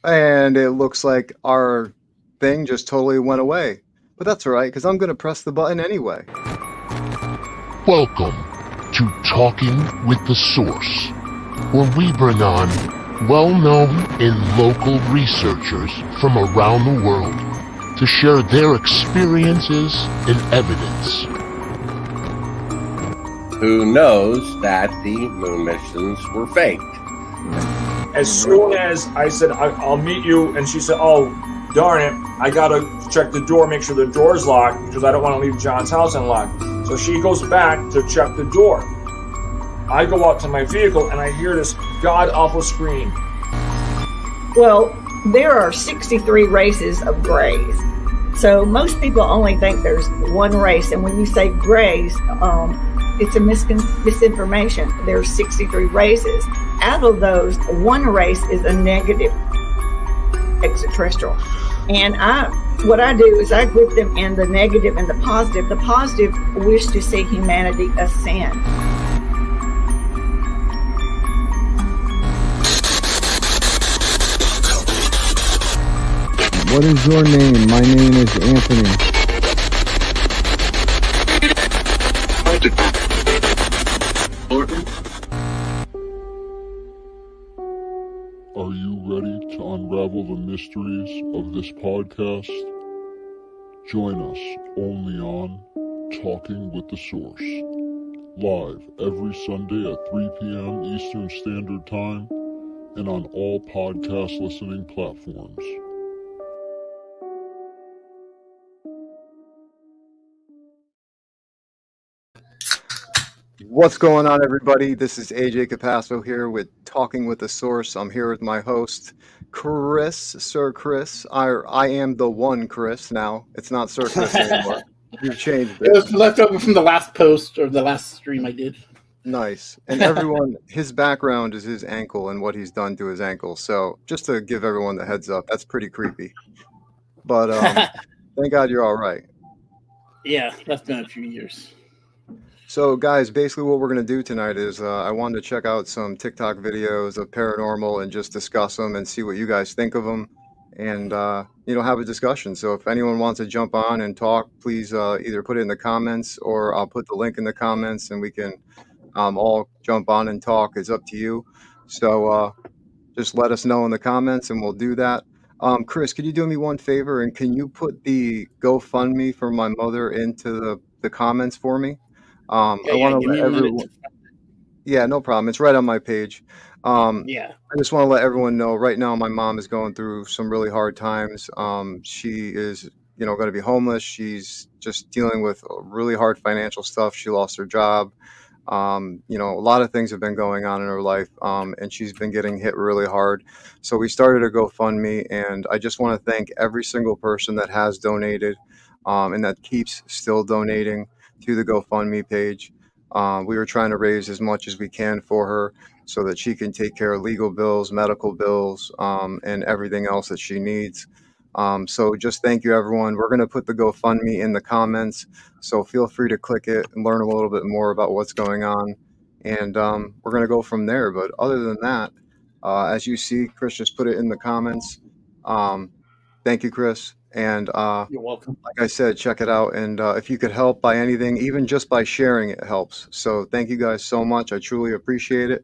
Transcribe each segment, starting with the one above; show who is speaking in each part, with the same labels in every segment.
Speaker 1: And it looks like our thing just totally went away. But that's all right, because I'm going to press the button anyway.
Speaker 2: Welcome to Talking with the Source, where we bring on well-known and local researchers from around the world to share their experiences and evidence.
Speaker 3: Who knows that the moon missions were faked?
Speaker 4: As soon as I said, I'll meet you, and she said, oh, darn it, I gotta check the door, make sure the door's locked, because I don't want to leave John's house unlocked. So she goes back to check the door. I go out to my vehicle, and I hear this god-awful scream.
Speaker 5: Well, there are 63 races of grays. So most people only think there's one race, and when you say grays, it's a misinformation. There's 63 races. Out of those, one race is a negative extraterrestrial. And what I do is I group them in the negative and the positive. The positive wish to see humanity ascend.
Speaker 6: What is your name? My name is Anthony.
Speaker 2: Are you ready to unravel the mysteries of this podcast? Join us only on Talking with the Source, live every Sunday at 3 p.m. Eastern Standard Time and on all podcast listening platforms.
Speaker 1: What's going on, everybody? This is AJ Capasso here with Talking with the Source. I'm here with my host, Chris, Sir Chris. I am the one Chris now. It's not Sir Chris anymore. You've changed it.
Speaker 7: It was left over from the last post or the last stream I did.
Speaker 1: Nice. And everyone, his background is his ankle and what he's done to his ankle. So just to give everyone the heads up, that's pretty creepy. But thank God you're all right.
Speaker 7: Yeah, that's been a few years.
Speaker 1: So, guys, basically what we're going to do tonight is I wanted to check out some TikTok videos of paranormal and just discuss them and see what you guys think of them and, have a discussion. So if anyone wants to jump on and talk, please either put it in the comments or I'll put the link in the comments and we can all jump on and talk. It's up to you. So just let us know in the comments and we'll do that. Chris, could you do me one favor and can you put the GoFundMe for my mother into the comments for me? I want to let everyone. Yeah, no problem. It's right on my page. I just want to let everyone know right now my mom is going through some really hard times. She is, going to be homeless. She's just dealing with really hard financial stuff. She lost her job. A lot of things have been going on in her life, and she's been getting hit really hard. So we started a GoFundMe, and I just want to thank every single person that has donated and that keeps still donating to the GoFundMe page. We were trying to raise as much as we can for her so that she can take care of legal bills, medical bills, and everything else that she needs. So just thank you, everyone. We're going to put the GoFundMe in the comments, so feel free to click it and learn a little bit more about what's going on. And we're going to go from there. But other than that, as you see, Chris just put it in the comments. Thank you, Chris. And
Speaker 7: you're welcome.
Speaker 1: Like I said, check it out. And if you could help by anything, even just by sharing, it helps. So thank you guys so much. I truly appreciate it.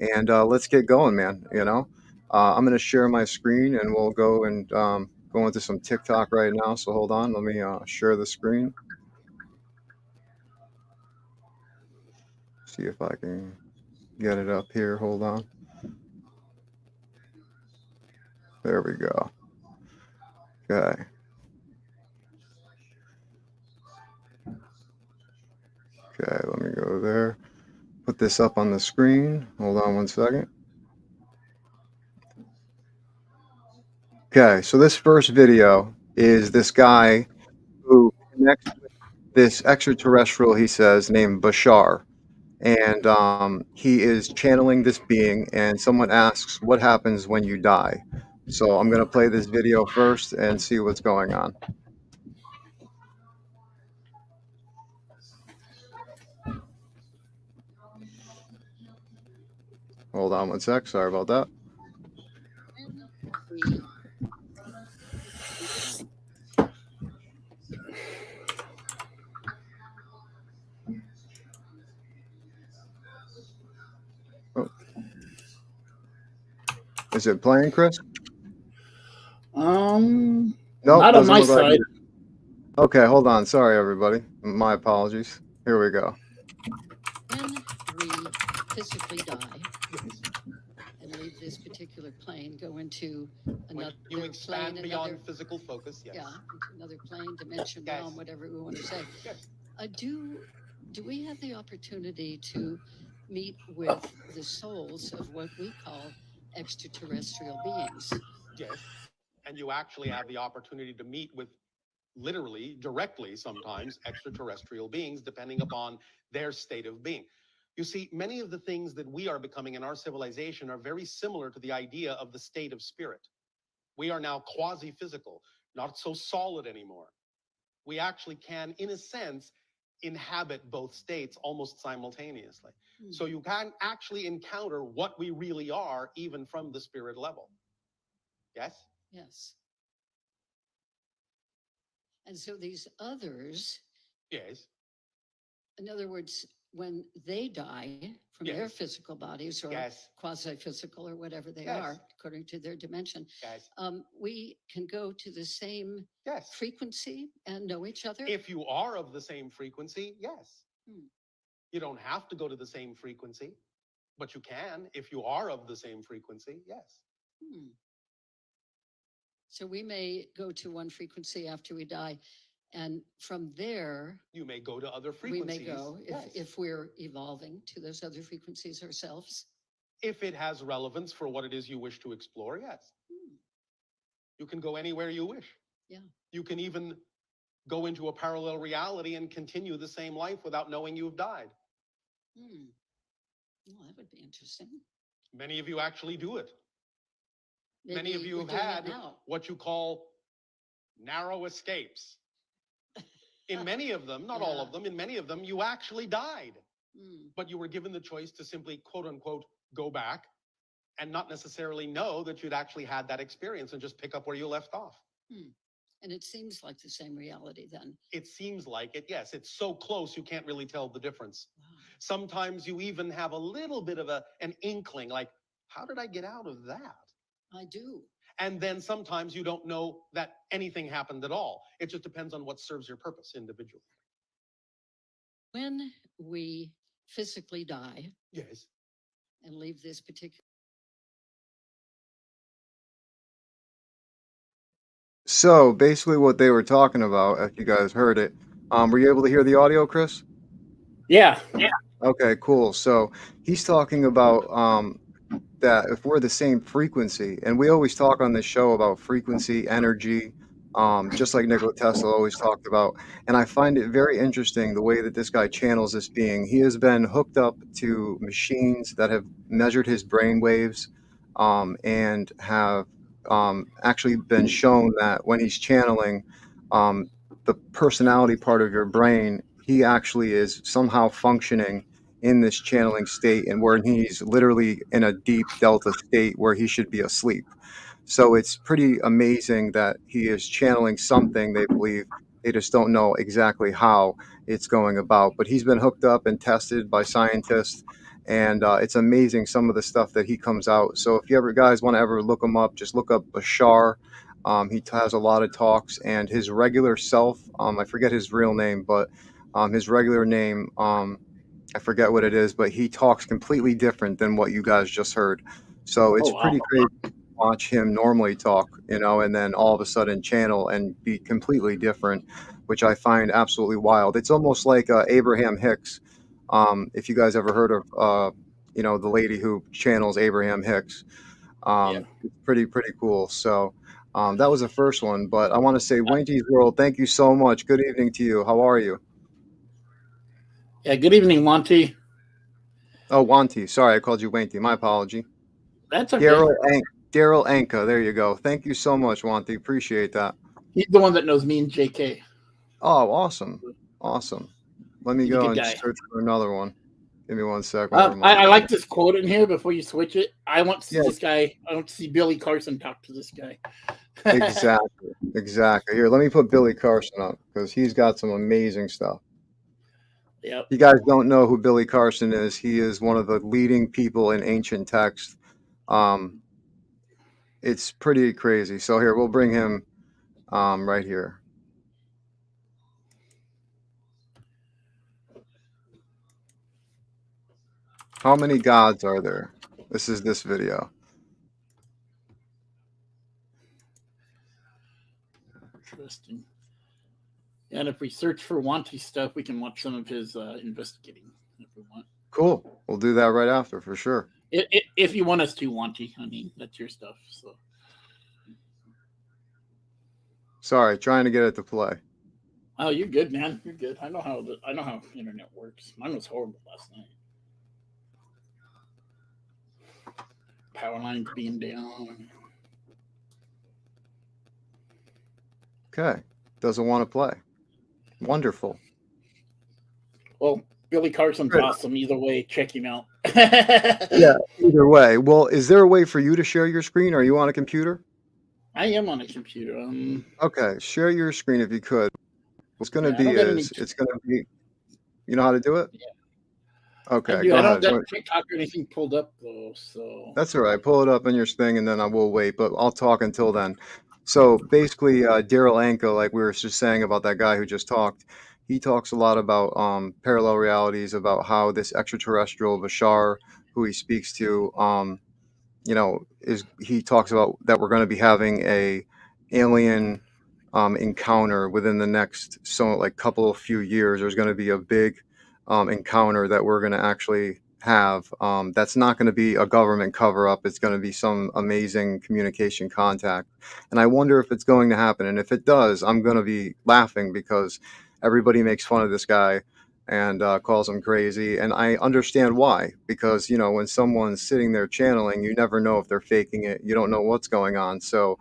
Speaker 1: And let's get going, man. I'm going to share my screen and we'll go and go into some TikTok right now. So hold on. Let me share the screen. See if I can get it up here. Hold on. There we go. Okay. Okay, let me go there. Put this up on the screen. Hold on one second. Okay, so this first video is this guy who connects with this extraterrestrial, he says, named Bashar. And he is channeling this being, and someone asks, what happens when you die? So I'm going to play this video first and see what's going on. Hold on one sec. Sorry about that. Is it playing, Chris? Nope,
Speaker 7: Not on
Speaker 1: doesn't
Speaker 7: my
Speaker 1: look like
Speaker 7: side.
Speaker 1: it. Okay, hold on. Sorry, everybody. My apologies. Here we go.
Speaker 8: When we physically die and leave this particular plane, go into another
Speaker 9: you expand
Speaker 8: plane,
Speaker 9: beyond
Speaker 8: another
Speaker 9: physical focus, yes.
Speaker 8: yeah, into another plane, dimension,
Speaker 9: Yes.
Speaker 8: realm, whatever we want to say.
Speaker 9: Yes.
Speaker 8: Do we have the opportunity to meet with the souls of what we call extraterrestrial beings?
Speaker 9: Yes. And you actually have the opportunity to meet with literally, directly sometimes, extraterrestrial beings, depending upon their state of being. You see, many of the things that we are becoming in our civilization are very similar to the idea of the state of spirit. We are now quasi-physical, not so solid anymore. We actually can, in a sense, inhabit both states almost simultaneously. So you can actually encounter what we really are, even from the spirit level. Yes?
Speaker 8: Yes. And so these others,
Speaker 9: Yes.
Speaker 8: in other words, when they die from their
Speaker 9: Yes.
Speaker 8: physical bodies or
Speaker 9: Yes.
Speaker 8: quasi-physical or whatever they
Speaker 9: Yes.
Speaker 8: are, according to their dimension,
Speaker 9: Yes.
Speaker 8: we can go to the same
Speaker 9: Yes.
Speaker 8: frequency and know each other.
Speaker 9: If you are of the same frequency, yes.
Speaker 8: Hmm.
Speaker 9: You don't have to go to the same frequency, but you can if you are of the same frequency, yes.
Speaker 8: Hmm. So we may go to one frequency after we die, and from there
Speaker 9: You may go to other
Speaker 8: we may
Speaker 9: frequencies.
Speaker 8: go
Speaker 9: yes.
Speaker 8: if we're evolving to those other frequencies ourselves.
Speaker 9: If it has relevance for what it is you wish to explore, yes. You can go anywhere you wish.
Speaker 8: Yeah.
Speaker 9: You can even go into a parallel reality and continue the same life without knowing you've died.
Speaker 8: Well, that would be interesting.
Speaker 9: Many of you actually do it.
Speaker 8: Maybe
Speaker 9: Many of you
Speaker 8: we're
Speaker 9: have
Speaker 8: doing it
Speaker 9: had
Speaker 8: now.
Speaker 9: what you call narrow escapes. In many of them, not all
Speaker 8: Yeah.
Speaker 9: of them, in many of them, you actually died.
Speaker 8: Hmm.
Speaker 9: But you were given the choice to simply, quote unquote, go back and not necessarily know that you'd actually had that experience and just pick up where you left off.
Speaker 8: And it seems like the same reality then.
Speaker 9: It seems like it, yes. It's so close you can't really tell the difference.
Speaker 8: Wow.
Speaker 9: Sometimes you even have a little bit of an inkling, like, how did I get out of that?
Speaker 8: I do.
Speaker 9: And then sometimes you don't know that anything happened at all. It just depends on what serves your purpose individually.
Speaker 8: When we physically die
Speaker 9: Yes.
Speaker 8: and leave this particular
Speaker 1: So basically, what they were talking about, if you guys heard it, were you able to hear the audio, Chris?
Speaker 7: Yeah.
Speaker 1: Okay, cool. So he's talking about that if we're the same frequency, and we always talk on this show about frequency, energy, just like Nikola Tesla always talked about. And I find it very interesting the way that this guy channels this being. He has been hooked up to machines that have measured his brain waves, and have actually been shown that when he's channeling, um, the personality part of your brain, he actually is somehow functioning in this channeling state, and where he's literally in a deep delta state where he should be asleep. So it's pretty amazing that he is channeling something, they believe. They just don't know exactly how it's going about. But he's been hooked up and tested by scientists, and it's amazing some of the stuff that he comes out. So if you ever guys want to ever look him up, just look up Bashar. He has a lot of talks, and his regular self, I forget his real name, but his regular name, I forget what it is, but he talks completely different than what you guys just heard. So
Speaker 7: Oh
Speaker 1: it's
Speaker 7: wow.
Speaker 1: pretty crazy to watch him normally talk, and then all of a sudden channel and be completely different, which I find absolutely wild. It's almost like Abraham Hicks. If you guys ever heard of, the lady who channels Abraham Hicks,
Speaker 7: Yeah.
Speaker 1: it's pretty cool. So that was the first one, but I want to say, Winky's World, thank you so much. Good evening to you. How are you?
Speaker 7: Yeah. Good evening, Monty.
Speaker 1: Oh, Wanty. Sorry, I called you Wanty. My apology.
Speaker 7: That's okay.
Speaker 1: Daryl Anka. There you go. Thank you so much, Wanty. Appreciate that.
Speaker 7: He's the one that knows me and JK.
Speaker 1: Oh, awesome. Awesome. Let me
Speaker 7: He's a
Speaker 1: go
Speaker 7: good
Speaker 1: and
Speaker 7: guy.
Speaker 1: search for another one. Give me one second. Where
Speaker 7: I
Speaker 1: am
Speaker 7: like this quote in here before you switch it. I want to see
Speaker 1: Yeah,
Speaker 7: this guy. I want to see Billy Carson talk to this guy.
Speaker 1: exactly. Exactly. Here, let me put Billy Carson up because he's got some amazing stuff.
Speaker 7: Yep.
Speaker 1: You guys don't know who Billy Carson is. He is one of the leading people in ancient text. Um, it's pretty crazy. So here, we'll bring him right here. How many gods are there? This is this video.
Speaker 7: Interesting. And if we search for Wanty stuff, we can watch some of his investigating if we want.
Speaker 1: Cool. We'll do that right after for sure.
Speaker 7: If you want us to, Wanty, I mean, that's your stuff. So.
Speaker 1: Sorry, trying to get it to play.
Speaker 7: Oh, you're good, man. You're good. I know how internet works. Mine was horrible last night. Power lines being down.
Speaker 1: Okay. Doesn't want to play. Wonderful.
Speaker 7: Well, Billy Carson's awesome. Either way, check him out.
Speaker 1: Yeah, either way. Well, is there a way for you to share your screen? Are you on a computer?
Speaker 7: I am on a computer.
Speaker 1: Okay, share your screen if you could. What's going to be is it's going to be. You know how to do it?
Speaker 7: Yeah.
Speaker 1: Okay,
Speaker 7: I
Speaker 1: go
Speaker 7: don't
Speaker 1: ahead.
Speaker 7: have TikTok or anything pulled up though, so
Speaker 1: That's all right. Pull it up on your thing, and then I will wait. But I'll talk until then. So basically, Daryl Anka, like we were just saying about that guy who just talked, he talks a lot about parallel realities, about how this extraterrestrial Bashar, who he speaks to, he talks about that we're going to be having a alien encounter within the next couple of few years. There's going to be a big encounter that we're going to actually have. That's not going to be a government cover up. It's going to be some amazing communication contact. And I wonder if it's going to happen. And if it does, I'm going to be laughing because everybody makes fun of this guy and calls him crazy. And I understand why, because, when someone's sitting there channeling, you never know if they're faking it. You don't know what's going on. So,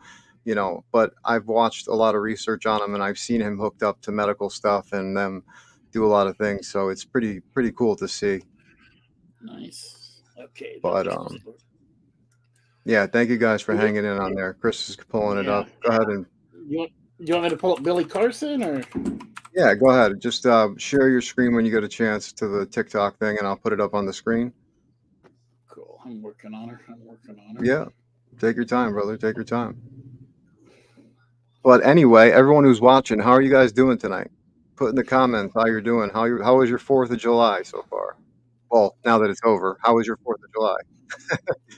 Speaker 1: but I've watched a lot of research on him, and I've seen him hooked up to medical stuff and them do a lot of things. So it's pretty cool to see.
Speaker 7: Nice. Okay.
Speaker 1: But yeah, thank you guys for hanging in on there. Chris is pulling it up. Go ahead and.
Speaker 7: You want me to pull up Billy Carson or?
Speaker 1: Yeah, go ahead. Just share your screen when you get a chance to the TikTok thing, and I'll put it up on the screen.
Speaker 7: Cool. I'm working on her.
Speaker 1: Yeah, take your time, brother. Take your time. But anyway, everyone who's watching, how are you guys doing tonight? Put in the comments how you're doing. How was your 4th of July so far? Well, now that it's over, how was your 4th of July?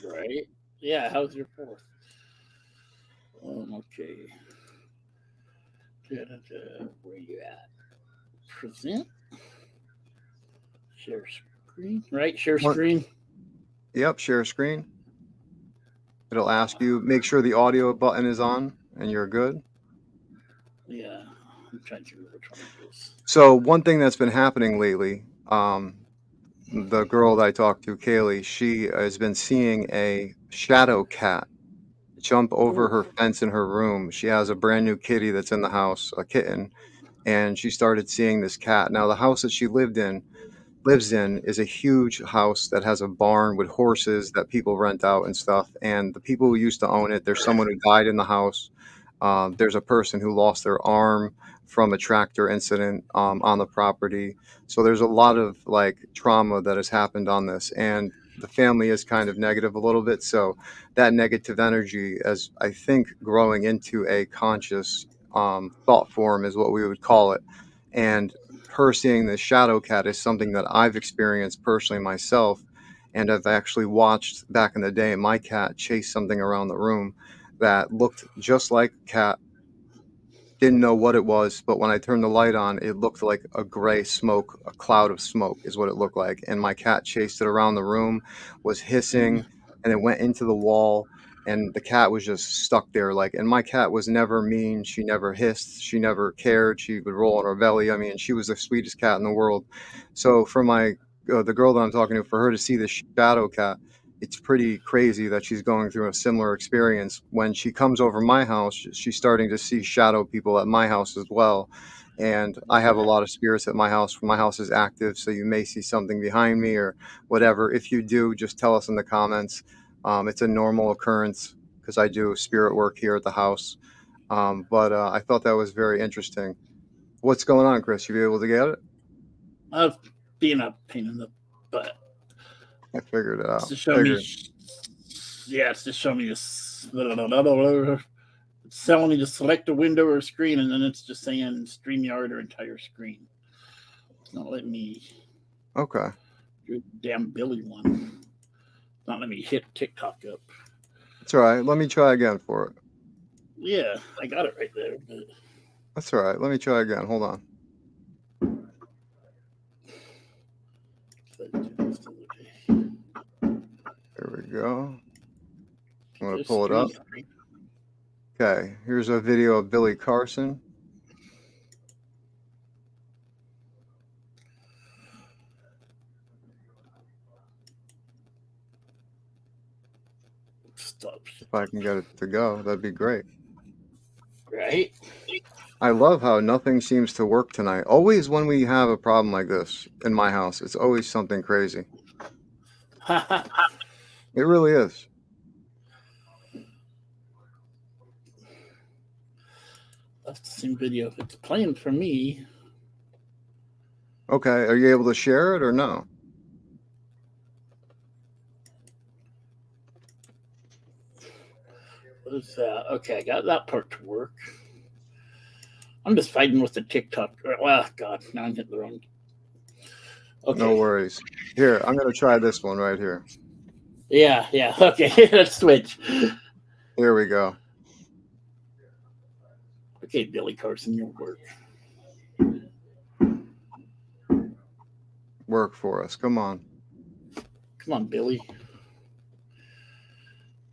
Speaker 7: Right. Yeah. How's your 4th? Okay. Where you at? Present. Share screen. Right. Share screen.
Speaker 1: Yep. Share screen. It'll ask you. Make sure the audio button is on, and you're good.
Speaker 7: Yeah. I'm trying to remember which one it is.
Speaker 1: So one thing that's been happening lately, the girl that I talked to, Kaylee, she has been seeing a shadow cat jump over her fence in her room. She has a brand new kitty that's in the house, a kitten, and she started seeing this cat. Now, the house that she lives in is a huge house that has a barn with horses that people rent out and stuff. And the people who used to own it, there's someone who died in the house. There's a person who lost their arm from a tractor incident on the property. So there's a lot of trauma that has happened on this, and the family is kind of negative a little bit. So that negative energy, as I think, growing into a conscious thought form is what we would call it. And her seeing the shadow cat is something that I've experienced personally myself, and I've actually watched back in the day my cat chase something around the room that looked just like a cat. Didn't know what it was, but when I turned the light on, it looked like a gray smoke, a cloud of smoke is what it looked like. And my cat chased it around the room, was hissing, and it went into the wall, and the cat was just stuck there. And my cat was never mean. She never hissed. She never cared. She would roll on her belly. I mean, she was the sweetest cat in the world. So for the girl that I'm talking to, for her to see the shadow cat, it's pretty crazy that she's going through a similar experience. When she comes over my house, she's starting to see shadow people at my house as well. And I have a lot of spirits at my house. My house is active, so you may see something behind me or whatever. If you do, just tell us in the comments. It's a normal occurrence because I do spirit work here at the house. But I thought that was very interesting. What's going on, Chris? You be able to get it?
Speaker 7: Being a pain in the butt.
Speaker 1: I figured it out.
Speaker 7: It's to show me this It's telling me to select a window or screen, and then it's just saying StreamYard or entire screen. It's not letting me
Speaker 1: Okay.
Speaker 7: do the damn Billy one. It's not letting me hit TikTok up.
Speaker 1: It's all right. Let me try again for it.
Speaker 7: Yeah, I got it right there. But
Speaker 1: That's all right. Let me try again. Hold on. There we go. I'm going to pull it up. Okay, here's a video of Billy Carson.
Speaker 7: Stop.
Speaker 1: If I can get it to go, that'd be great.
Speaker 7: Right?
Speaker 1: I love how nothing seems to work tonight. Always when we have a problem like this in my house, it's always something crazy. It really is.
Speaker 7: That's the same video. It's playing for me.
Speaker 1: Okay, are you able to share it or no?
Speaker 7: What is that? Okay, I got that part to work. I'm just fighting with the TikTok. Well, God, now I'm hitting the wrong. Okay.
Speaker 1: No worries. Here, I'm going to try this one right here.
Speaker 7: Yeah. Okay, let's switch.
Speaker 1: Here we go.
Speaker 7: Okay, Billy Carson, your work.
Speaker 1: Work for us. Come on.
Speaker 7: Come on, Billy.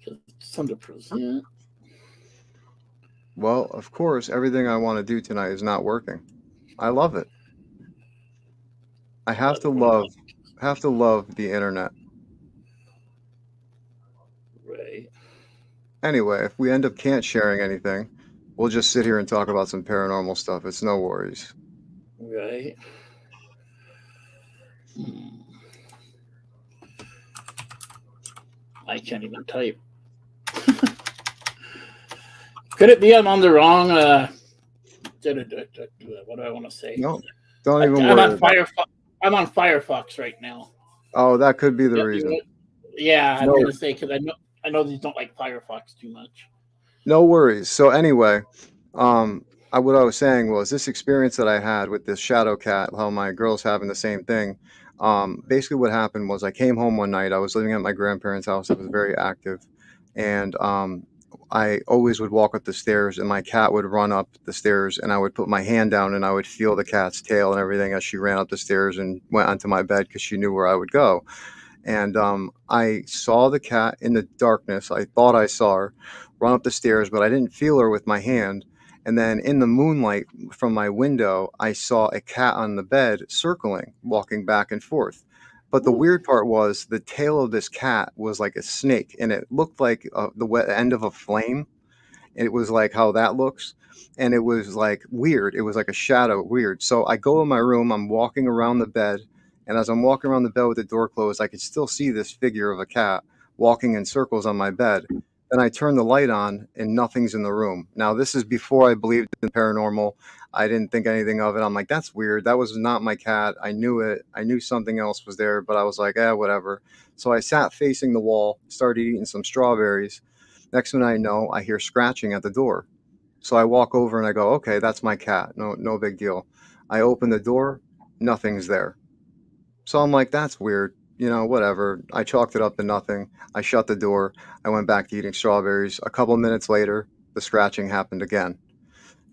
Speaker 7: It's under present.
Speaker 1: Well, of course, everything I want to do tonight is not working. I love it. I have to love the internet.
Speaker 7: Right.
Speaker 1: Anyway, if we end up can't sharing anything, we'll just sit here and talk about some paranormal stuff. It's no worries.
Speaker 7: Right. I can't even type. Could it be I'm on the wrong? What do I want to say?
Speaker 1: No, don't even worry.
Speaker 7: I'm on Firefox right now.
Speaker 1: Oh, that could be the reason.
Speaker 7: Yeah, I'm gonna say because I know these don't like Firefox too much.
Speaker 1: No worries. So anyway, what I was saying was this experience that I had with this shadow cat, how my girl's having the same thing. Basically what happened was I came home one night. I was living at my grandparents' house. It was very active. And I always would walk up the stairs and my cat would run up the stairs and I would put my hand down and I would feel the cat's tail and everything as she ran up the stairs and went onto my bed because she knew where I would go. And I saw the cat in the darkness. I thought I saw her run up the stairs, but I didn't feel her with my hand. And then in the moonlight from my window, I saw a cat on the bed circling, walking back and forth. But the weird part was the tail of this cat was like a snake, and it looked like the end of a flame. It was like how that looks. And it was like weird. It was like a shadow, weird. So I go in my room, I'm walking around the bed. And as I'm walking around the bed with the door closed, I could still see this figure of a cat walking in circles on my bed. Then I turn the light on and nothing's in the room. Now, this is before I believed in paranormal. I didn't think anything of it. I'm like, that's weird. That was not my cat. I knew it. I knew something else was there, but I was like, whatever. So I sat facing the wall, started eating some strawberries. Next thing I know, I hear scratching at the door. So I walk over and I go, okay, that's my cat. No big deal. I open the door, nothing's there. So I'm like, that's weird. Whatever. I chalked it up to nothing. I shut the door. I went back to eating strawberries. A couple minutes later, the scratching happened again.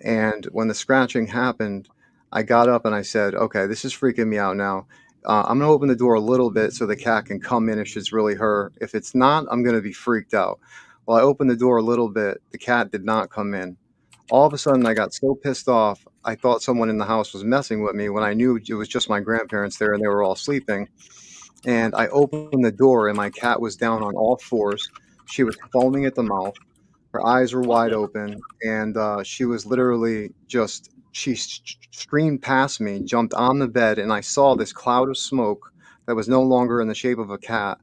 Speaker 1: And when the scratching happened, I got up and I said, okay, this is freaking me out now. I'm going to open the door a little bit so the cat can come in if it's really her. If it's not, I'm going to be freaked out. Well, I opened the door a little bit. The cat did not come in. All of a sudden, I got so pissed off. I thought someone in the house was messing with me when I knew it was just my grandparents there and they were all sleeping. And I opened the door and my cat was down on all fours. She was foaming at the mouth. Her eyes were wide open, and she was literally she streamed past me, jumped on the bed, and I saw this cloud of smoke that was no longer in the shape of a cat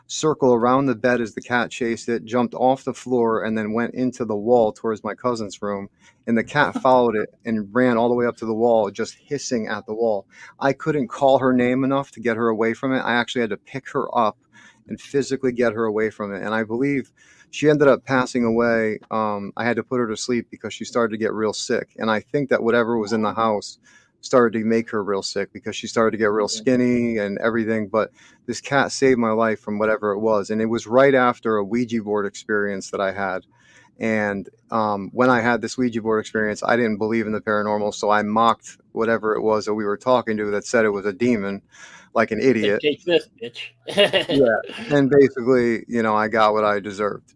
Speaker 1: circle around the bed as the cat chased it, jumped off the floor, and then went into the wall towards my cousin's room. And the cat followed it and ran all the way up to the wall, just hissing at the wall. I couldn't call her name enough to get her away from it. I actually had to pick her up and physically get her away from it. And I believe she ended up passing away. I had to put her to sleep because she started to get real sick, and I think that whatever was in the house started to make her real sick because she started to get real skinny and everything. But this cat saved my life from whatever it was, and it was right after a Ouija board experience that I had. And when I had this Ouija board experience, I didn't believe in the paranormal, so I mocked whatever it was that we were talking to that said it was a demon, like an
Speaker 7: Say,
Speaker 1: idiot.
Speaker 7: take this, bitch.
Speaker 1: Yeah. And basically, I got what I deserved.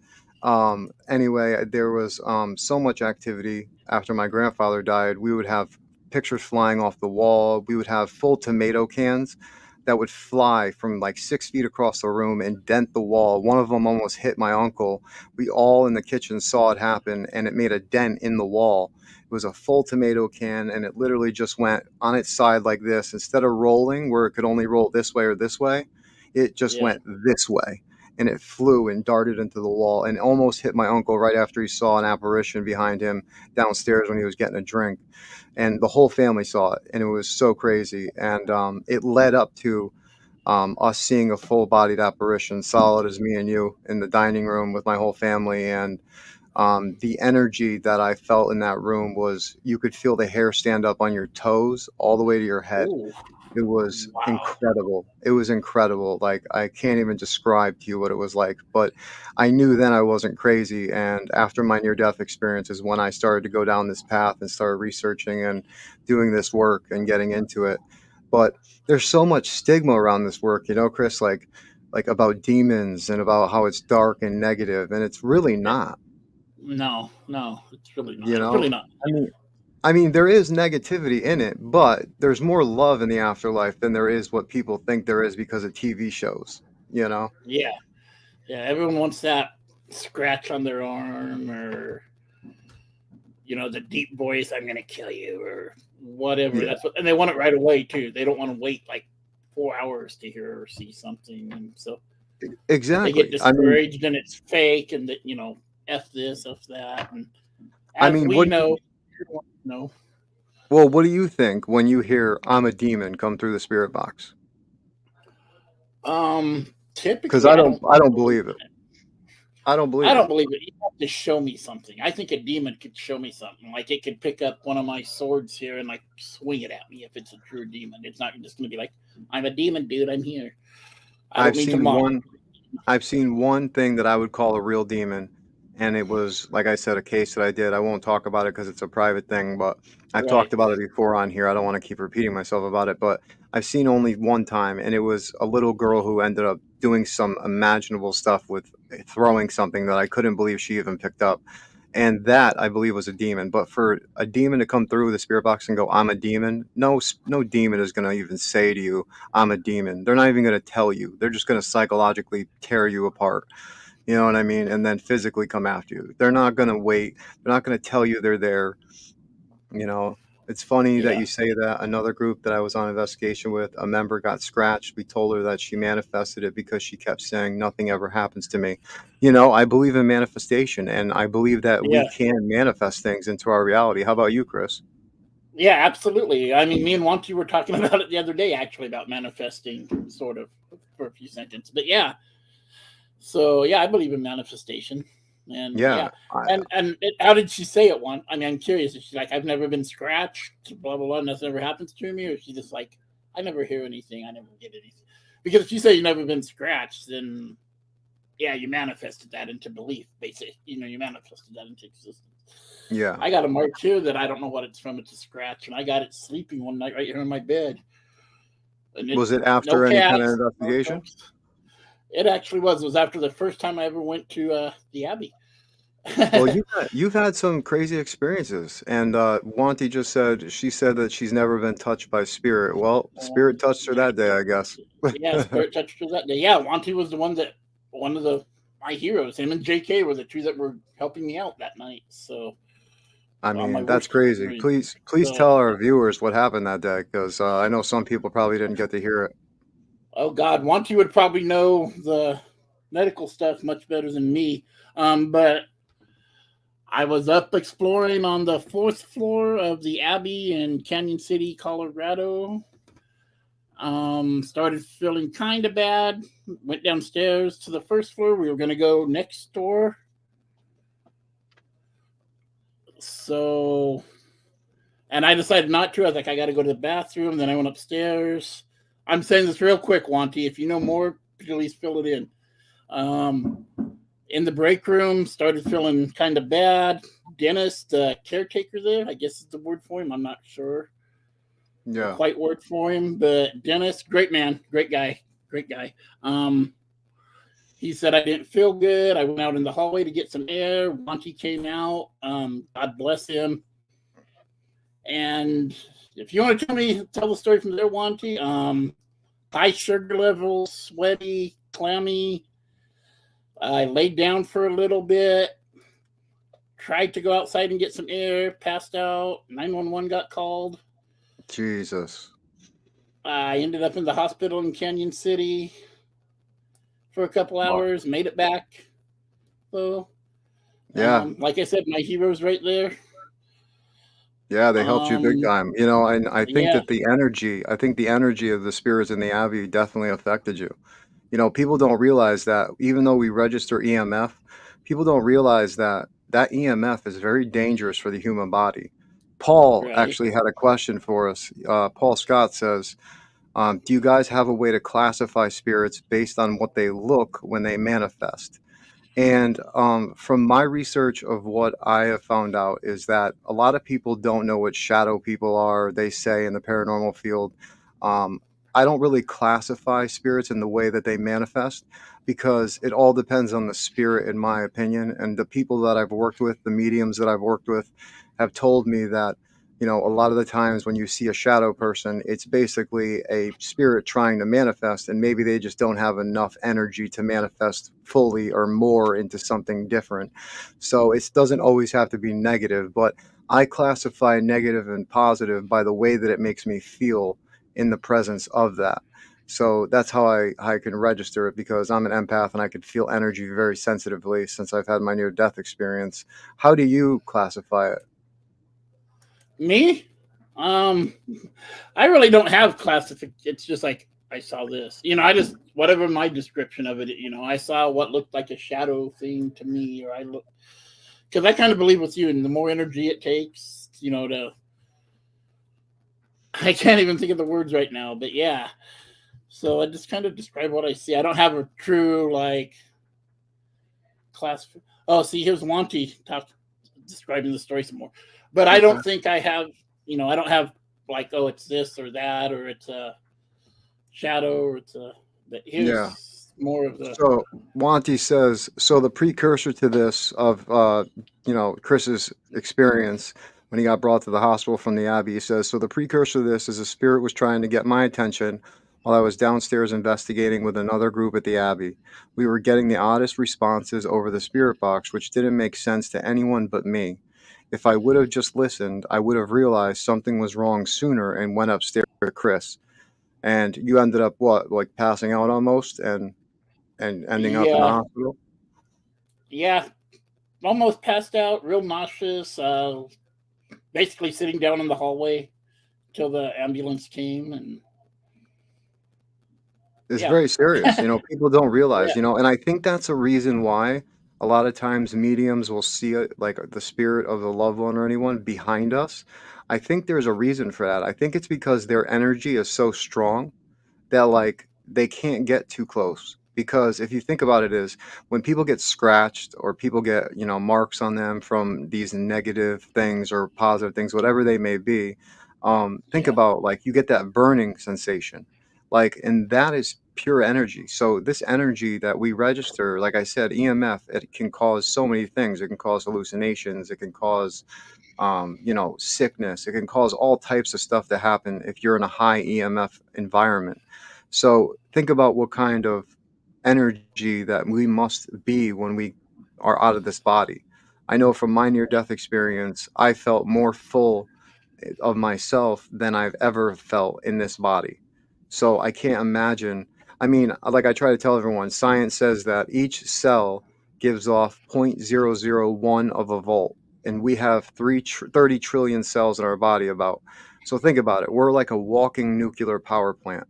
Speaker 1: Anyway, there was so much activity after my grandfather died. We would have pictures flying off the wall. We would have full tomato cans that would fly from like 6 feet across the room and dent the wall. One of them almost hit my uncle. We all in the kitchen saw it happen, and it made a dent in the wall. It was a full tomato can, and it literally just went on its side like this. Instead of rolling where it could only roll this way or this way, it just
Speaker 7: Yeah.
Speaker 1: went this way, and it flew and darted into the wall and almost hit my uncle right after he saw an apparition behind him downstairs when he was getting a drink. And the whole family saw it, and it was so crazy. And it led up to us seeing a full-bodied apparition, solid as me and you, in the dining room with my whole family. And the energy that I felt in that room was, you could feel the hair stand up on your toes all the way to your head.
Speaker 7: Ooh,
Speaker 1: It was
Speaker 7: wow.
Speaker 1: incredible. It was incredible. Like, I can't even describe to you what it was like, but I knew then I wasn't crazy. And after my near-death experience is when I started to go down this path and started researching and doing this work and getting into it. But there's so much stigma around this work, Chris, like about demons and about how it's dark and negative, and it's really not,
Speaker 7: No, it's really not.
Speaker 1: you
Speaker 7: It's
Speaker 1: know?
Speaker 7: really not.
Speaker 1: I mean, there is negativity in it, but there's more love in the afterlife than there is what people think there is because of TV shows, you know?
Speaker 7: Yeah, yeah. Everyone wants that scratch on their arm, or the deep voice, "I'm gonna kill you," or whatever.
Speaker 1: Yeah,
Speaker 7: That's what, and they want it right away too. They don't want to wait like 4 hours to hear or see something, and so they get
Speaker 1: exactly.
Speaker 7: discouraged, and it's fake, and that f this, f that, and
Speaker 1: I
Speaker 7: as
Speaker 1: mean,
Speaker 7: we know, no.
Speaker 1: well, what do you think when you hear "I'm a demon" come through the spirit box? Because
Speaker 7: Typically,
Speaker 1: I
Speaker 7: I
Speaker 1: don't,
Speaker 7: don't
Speaker 1: I don't
Speaker 7: believe
Speaker 1: believe it.
Speaker 7: it.
Speaker 1: I don't
Speaker 7: I
Speaker 1: believe it.
Speaker 7: don't believe it. You have to show me something. I think a demon could show me something. Like it could pick up one of my swords here and like swing it at me if it's a true demon. It's not just going to be like, "I'm a demon, dude. I'm here." I don't
Speaker 1: I've
Speaker 7: mean to
Speaker 1: seen
Speaker 7: mock.
Speaker 1: one. I've seen one thing that I would call a real demon, and it was, like I said, a case that I did. I won't talk about it because it's a private thing, but I've
Speaker 7: Right.
Speaker 1: talked about it before on here. I don't want to keep repeating myself about it, but I've seen only one time, and it was a little girl who ended up doing some imaginable stuff with throwing something that I couldn't believe she even picked up. And that I believe was a demon. But for a demon to come through the spirit box and go, "I'm a demon," no, no demon is going to even say to you, "I'm a demon." They're not even going to tell you. They're just going to psychologically tear you apart. You know what I mean? And then physically come after you. They're not going to wait. They're not going to tell you they're there. You know, it's funny that
Speaker 7: Yeah.
Speaker 1: you say that. Another group that I was on investigation with, a member got scratched. We told her that she manifested it because she kept saying, "Nothing ever happens to me." I believe in manifestation, and I believe that we
Speaker 7: Yeah.
Speaker 1: can manifest things into our reality. How about you, Chris?
Speaker 7: Yeah, absolutely. I mean, me and Wanty were talking about it the other day, actually, about manifesting, sort of, for a few sentences. But yeah, so yeah, I believe in manifestation, and
Speaker 1: Yeah,
Speaker 7: yeah, how did she say it? One, I mean, I'm curious. Is she like, "I've never been scratched, blah blah blah, nothing ever happens to me," or is she just like, "I never hear anything, I never get anything"? Because if you say you've never been scratched, then yeah, you manifested that into belief, basically. You manifested that into existence.
Speaker 1: yeah.
Speaker 7: I got a mark too that I don't know what it's from. It's a scratch, and I got it sleeping one night right here in my bed, and it
Speaker 1: Was it
Speaker 7: no
Speaker 1: after any kind of
Speaker 7: cats, no
Speaker 1: investigation?
Speaker 7: dogs. It actually was. It was after the first time I ever went to the Abbey.
Speaker 1: Well, you've had some crazy experiences, and Wanty just said she said that she's never been touched by spirit. Well, spirit touched her
Speaker 7: Yeah,
Speaker 1: that day, I guess.
Speaker 7: yeah, spirit touched her that day. Yeah, Wanty was the one of the my heroes. Him and JK were the two that were helping me out that night. So
Speaker 1: I
Speaker 7: on my
Speaker 1: mean, that's
Speaker 7: worst
Speaker 1: crazy.
Speaker 7: experience.
Speaker 1: Please
Speaker 7: So,
Speaker 1: tell our viewers what happened that day, because I know some people probably didn't get to hear it.
Speaker 7: oh God, Wanty would probably know the medical stuff much better than me. But I was up exploring on the fourth floor of the Abbey in Canyon City, Colorado. Started feeling kind of bad. Went downstairs to the first floor. We were going to go next door So, and I decided not to. I was like, I got to go to the bathroom. Then I went upstairs. I'm saying this real quick, Wanty. If you know more, please fill it in. Um, in the break room, started feeling kind of bad. Dennis, the caretaker there, I guess is the word for him. I'm not sure the
Speaker 1: Yeah.
Speaker 7: quite word for him, but Dennis, great man, great guy, great guy. He said I didn't feel good. I went out in the hallway to get some air. Wanty came out. God bless him. And if you want to tell the story from there, Wanty. High sugar levels, sweaty, clammy. I laid down for a little bit. Tried to go outside and get some air. Passed out. 911 got called.
Speaker 1: Jesus.
Speaker 7: I ended up in the hospital in Canyon City for a couple
Speaker 1: Wow.
Speaker 7: hours. Made it back. So,
Speaker 1: Yeah.
Speaker 7: like I said, my hero's right there.
Speaker 1: Yeah, they helped you big
Speaker 7: Um,
Speaker 1: time. And I think
Speaker 7: yeah,
Speaker 1: that I think the energy of the spirits in the Abbey definitely affected you. People don't realize that even though we register EMF, people don't realize that that EMF is very dangerous for the human body. Paul
Speaker 7: right.
Speaker 1: actually had a question for us. Paul Scott says, do you guys have a way to classify spirits based on what they look when they manifest? And from my research of what I have found out is that a lot of people don't know what shadow people are, they say in the paranormal field. Um, I don't really classify spirits in the way that they manifest because it all depends on the spirit, in my opinion. And the people that I've worked with, the mediums that I've worked with, have told me that a lot of the times when you see a shadow person, it's basically a spirit trying to manifest, and maybe they just don't have enough energy to manifest fully or more into something different. So it doesn't always have to be negative, but I classify negative and positive by the way that it makes me feel in the presence of that. So that's how I can register it, because I'm an empath and I could feel energy very sensitively since I've had my near death experience. How do you classify it?
Speaker 7: Me? Um, I really don't have classific. It's just like I saw this. I just whatever my description of it. I saw what looked like a shadow thing to me, or I look because I kind of believe with you, and the more energy it takes, to I can't even think of the words right now, but yeah. So I just kind of describe what I see. I don't have a true like class. Oh, see, here's Wanty describing the story some more, but I
Speaker 1: Okay.
Speaker 7: don't think I have. I don't have like, oh, it's this or that, or it's a shadow, or it's a. But
Speaker 1: Yeah.
Speaker 7: here's more of the.
Speaker 1: So Wanty says, so the precursor to this of Chris's experience when he got brought to the hospital from the Abbey, he says, so the precursor to this is a spirit was trying to get my attention while I was downstairs investigating with another group at the Abbey. We were getting the oddest responses over the spirit box, which didn't make sense to anyone but me. If I would have just listened, I would have realized something was wrong sooner and went upstairs to Chris. And you ended up what, like passing out almost and ending up in the
Speaker 7: Yeah,
Speaker 1: hospital?
Speaker 7: yeah, almost passed out, real nauseous. Basically sitting down in the hallway till the ambulance came, and
Speaker 1: It's
Speaker 7: yeah,
Speaker 1: very serious. People don't
Speaker 7: yeah,
Speaker 1: realize, and I think that's a reason why a lot of times mediums will see it, like the spirit of the loved one or anyone behind us. I think there's a reason for that. I think it's because their energy is so strong that like they can't get too close, because if you think about it, is when people get scratched or people get marks on them from these negative things or positive things, whatever they may be. Think
Speaker 7: yeah,
Speaker 1: about, like, you get that burning sensation, like, and that is pure energy. So this energy that we register, like I said, EMF, it can cause so many things. It can cause hallucinations, it can cause sickness. It can cause all types of stuff to happen if you're in a high EMF environment. So think about what kind of energy that we must be when we are out of this body. I know from my near death experience, I felt more full of myself than I've ever felt in this body. So I can't imagine. I mean, like I try to tell everyone, science says that each cell gives off 0.001 of a volt, and we have 30 trillion cells in our body about. So think about it. We're like a walking nuclear power plant.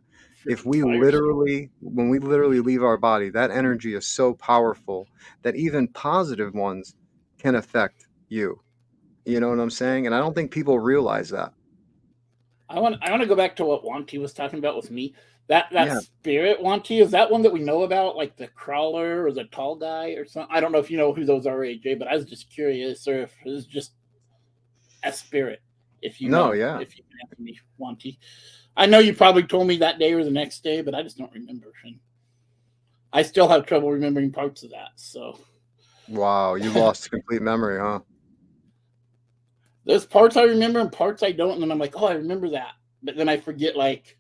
Speaker 1: If
Speaker 7: freaking
Speaker 1: we
Speaker 7: fire stick.
Speaker 1: literally, when we literally leave our body, that energy is so powerful that even positive ones can affect you. You know what I'm saying? And I don't think people realize that.
Speaker 7: I want to go back to what Wanty was talking about with me. That
Speaker 1: Yeah.
Speaker 7: spirit Wanty, is that one that we know about, like the crawler or the tall guy or something? I don't know if you know who those are, AJ, but I was just curious, or if it's just a spirit. If you
Speaker 1: No,
Speaker 7: know,
Speaker 1: yeah.
Speaker 7: if you can answer me, Wanty. I know you probably told me that day or the next day, but I just don't remember. And I still have trouble remembering parts of that. So
Speaker 1: Wow, you lost complete memory, huh?
Speaker 7: there's parts I remember and parts I don't, and then I'm like, oh, I remember that, but then I forget. Like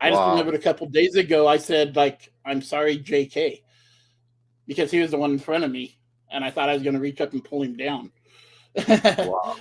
Speaker 7: I just
Speaker 1: Wow.
Speaker 7: remembered a couple days ago, I said like, I'm sorry, JK, because he was the one in front of me, and I thought I was going to reach up and pull him down, and
Speaker 1: Wow.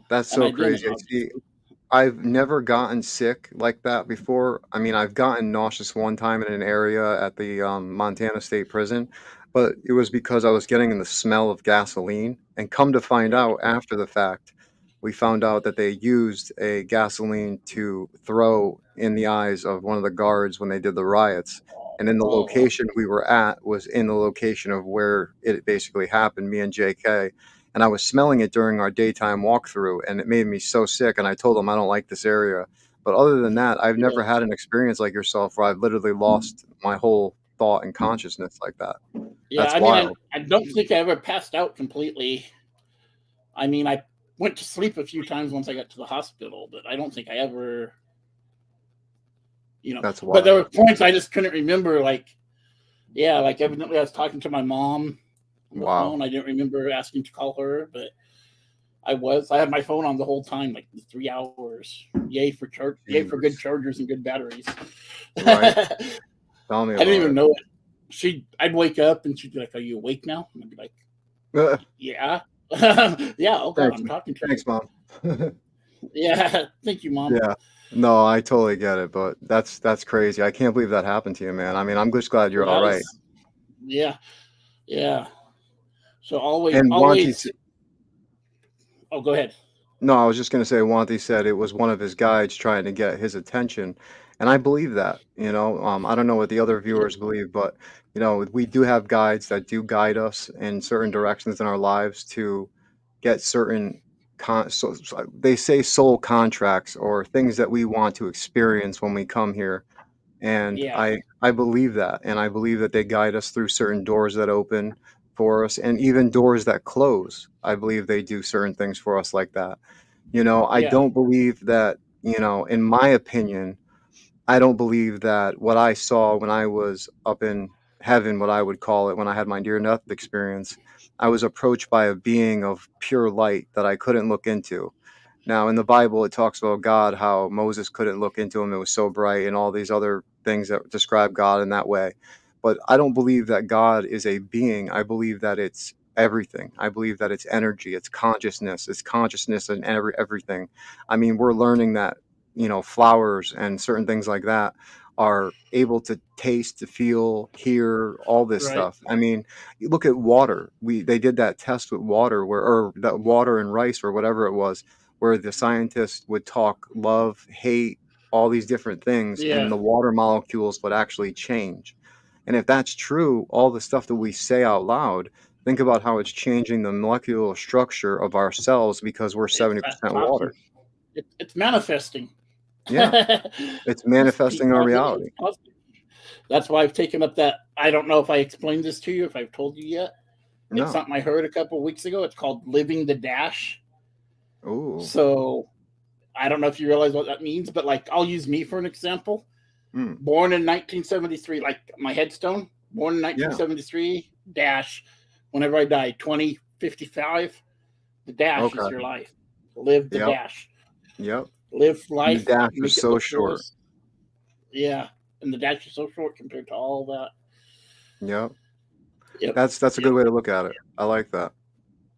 Speaker 1: That's
Speaker 7: I
Speaker 1: so
Speaker 7: didn't,
Speaker 1: crazy. See,
Speaker 7: obviously.
Speaker 1: I've never gotten sick like that before. I mean, I've gotten nauseous one time in an area at the Montana State Prison, but it was because I was getting the smell of gasoline. And come to find
Speaker 7: Right.
Speaker 1: out after the fact, we found out that they used a gasoline to throw in the eyes of one of the guards when they did the riots. And in the
Speaker 7: Oh,
Speaker 1: location we were at was in the location of where it basically happened, me and JK, and I was smelling it during our daytime walkthrough, and it made me so sick. And I told him I don't like this area. But other than that, I've
Speaker 7: yeah,
Speaker 1: never had an experience like yourself where I've literally lost my whole thought and consciousness like that.
Speaker 7: yeah.
Speaker 1: That's
Speaker 7: I mean,
Speaker 1: wild.
Speaker 7: I don't think I ever passed out completely. I mean, I went to sleep a few times once I got to the hospital, but I don't think I ever,
Speaker 1: That's
Speaker 7: But there
Speaker 1: wild.
Speaker 7: were points I just couldn't remember. Like, yeah, like evidently I was talking to my mom on the
Speaker 1: Wow.
Speaker 7: phone. I didn't remember asking to call her, but I was. I had my phone on the whole time, like 3 hours. Yay for charge! Yay for good
Speaker 1: Jeez.
Speaker 7: chargers and good batteries.
Speaker 1: Right.
Speaker 7: I
Speaker 1: Tell me
Speaker 7: didn't
Speaker 1: about
Speaker 7: even
Speaker 1: it.
Speaker 7: know it. I'd wake up and she'd be like, "Are you awake now?" And I'd be like, "Yeah, yeah." Oh God,
Speaker 1: Thanks.
Speaker 7: I'm talking to you.
Speaker 1: Thanks, mom.
Speaker 7: Yeah, thank you, mom.
Speaker 1: Yeah. No, I totally get it, but that's crazy. I can't believe that happened to you, man. I mean, I'm just glad you're all
Speaker 7: That
Speaker 1: right.
Speaker 7: was, yeah, yeah. So always,
Speaker 1: And Wanty,
Speaker 7: always. Oh, go ahead.
Speaker 1: no, I was just gonna say Wanty said it was one of his guides trying to get his attention, and I believe that, you know. I don't know what the other
Speaker 7: Yeah,
Speaker 1: viewers believe, but you know, we do have guides that do guide us in certain directions in our lives to get certain they say soul contracts or things that we want to experience when we come here. And
Speaker 7: yeah,
Speaker 1: I believe that, and I believe that they guide us through certain doors that open for us and even doors that close. I believe they do certain things for us like that. You know, I
Speaker 7: yeah,
Speaker 1: don't believe that, you know, in my opinion, I don't believe that what I saw when I was up in heaven, what I would call it, when I had my near death experience, I was approached by a being of pure light that I couldn't look into. Now, in the Bible, it talks about God, how Moses couldn't look into him. It was so bright, and all these other things that describe God in that way. But I don't believe that God is a being. I believe that it's everything. I believe that it's energy, it's consciousness and everything. I mean, we're learning that, you know, flowers and certain things like that are able to taste, to feel, hear, all this
Speaker 7: right.
Speaker 1: stuff. I mean, you look at water. They did that test with water where, or that water and rice or whatever it was, where the scientists would talk love, hate, all these different things, and
Speaker 7: Yeah,
Speaker 1: the water molecules would actually change. And if that's true, all the stuff that we say out loud, think about how it's changing the molecular structure of our cells because we're
Speaker 7: it's that
Speaker 1: 70%
Speaker 7: talking.
Speaker 1: water.
Speaker 7: It's manifesting.
Speaker 1: Yeah, it's
Speaker 7: Speak
Speaker 1: manifesting our
Speaker 7: positive.
Speaker 1: reality.
Speaker 7: Positive. That's why I've taken up that. I don't know if I explained this to you, if I've told you yet. It's
Speaker 1: No.
Speaker 7: something I heard a couple of weeks ago. It's called living the dash.
Speaker 1: Ooh.
Speaker 7: So I don't know if you realize what that means, but like I'll use me for an example.
Speaker 1: Mm.
Speaker 7: Born in 1973, like my headstone, born in
Speaker 1: Yeah.
Speaker 7: 1973, dash, whenever I die, 2055, the dash is
Speaker 1: Okay.
Speaker 7: your life. Live the
Speaker 1: Yep.
Speaker 7: dash.
Speaker 1: Yep.
Speaker 7: Live
Speaker 1: And the
Speaker 7: life,
Speaker 1: dash is
Speaker 7: make it
Speaker 1: so
Speaker 7: the
Speaker 1: short.
Speaker 7: fullest. Yeah. And the dash is so short compared to all that.
Speaker 1: Yep.
Speaker 7: Yep.
Speaker 1: That's a good
Speaker 7: Yep.
Speaker 1: way to look at it. I like that.